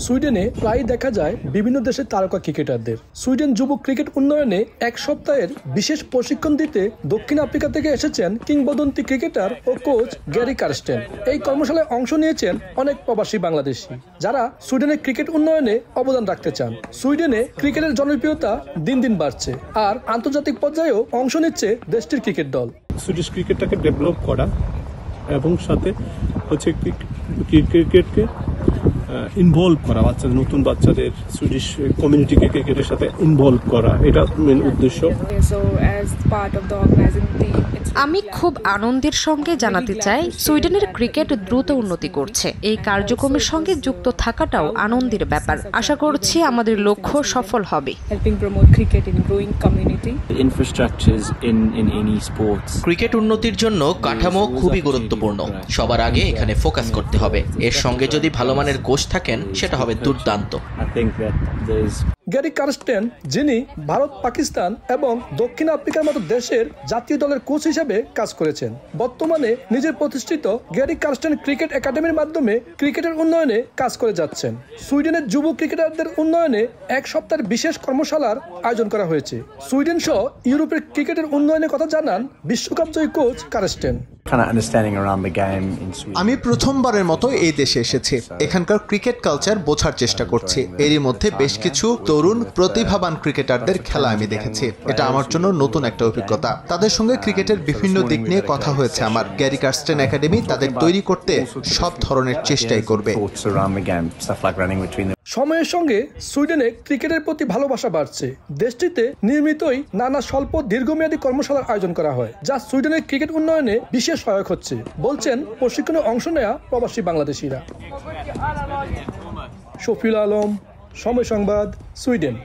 সুইডেনে প্রায় দেখা যায় বিভিন্ন দেশের তারকা ক্রিকেটারদের। সুইডেন যুব ক্রিকেট উন্নয়নে এক সপ্তাহের বিশেষ প্রশিক্ষণ দিতে দক্ষিণ আফ্রিকা থেকে এসেছেন কিংবদন্তি ক্রিকেটার ও কোচ গ্যারি কার্স্টেন। এই কর্মশালায় অংশ নিয়েছেন অনেক প্রবাসী বাংলাদেশি, যারা সুইডেনের ক্রিকেট উন্নয়নে অবদান রাখতে চান। সুইডেনে ক্রিকেটের জনপ্রিয়তা দিন দিন বাড়ছে, আর আন্তর্জাতিক পর্যায়েও অংশ নিচ্ছে দেশটির ক্রিকেট দল। সুইডিশ ক্রিকেটটাকে ডেভেলপ করা এবং সাথে হচ্ছে ক্রিকেটকে ইনভলভ করা, নতুন বাচ্চাদের সুইডিশ কমিউনিটিকে ক্রিকেটের সাথে ইনভলভ করা, এটা মেন উদ্দেশ্য। আমি খুব আনন্দের সঙ্গে জানাতে চাই, সুইডেনের ক্রিকেট দ্রুত উন্নতি করছে। এই কার্যক্রমের সঙ্গে যুক্ত থাকাটাও আনন্দের ব্যাপার। আশা করছি আমাদের লক্ষ্য সফল হবে। ক্রিকেট উন্নতির জন্য কাঠামো খুবই গুরুত্বপূর্ণ। সবার আগে এখানে ফোকাস করতে হবে। এর সঙ্গে যদি ভালো মানের কোচ থাকেন, সেটা হবে দুর্দান্ত। গ্যারি কার্স্টেন, যিনি ভারত, পাকিস্তান এবং দক্ষিণ আফ্রিকার মতো দেশের জাতীয় দলের কোচ হিসেবে কাজ করেছেন, বর্তমানে নিজের প্রতিষ্ঠিত গ্যারি কার্স্টেন ক্রিকেট একাডেমির মাধ্যমে ক্রিকেটের উন্নয়নে কাজ করে যাচ্ছেন। সুইডেনের যুব ক্রিকেটারদের উন্নয়নে এক সপ্তাহের বিশেষ কর্মশালার আয়োজন করা হয়েছে। সুইডেন সহ ইউরোপের ক্রিকেটের উন্নয়নের কথা জানান বিশ্বকাপ জয়ী কোচ কার্স্টেন। আমি প্রথমবারের মতো এই দেশে এসেছি। এখানকার ক্রিকেট কালচার বোঝার চেষ্টা করছি। এরই মধ্যে বেশ কিছু তরুণ প্রতিভাবান ক্রিকেটারদের খেলা আমি দেখেছি। এটা আমার জন্য নতুন একটা অভিজ্ঞতা। তাদের সঙ্গে ক্রিকেটের বিভিন্ন দিক নিয়ে কথা হয়েছে আমার। গ্যারি কার্স্টেন একাডেমি তাদের তৈরি করতে সব ধরনের চেষ্টাই করবে। সময়ের সঙ্গে সুইডেনে ক্রিকেটের প্রতি ভালোবাসা বাড়ছে। দেশটিতে নিয়মিতই নানা স্বল্প দীর্ঘমেয়াদী কর্মশালার আয়োজন করা হয়, যা সুইডেনের ক্রিকেট উন্নয়নে বিশেষ সহায়ক হচ্ছে, বলছেন প্রশিক্ষণে অংশ নেওয়া প্রবাসী বাংলাদেশিরা। শফিউল আলম, সময় সংবাদ, সুইডেন।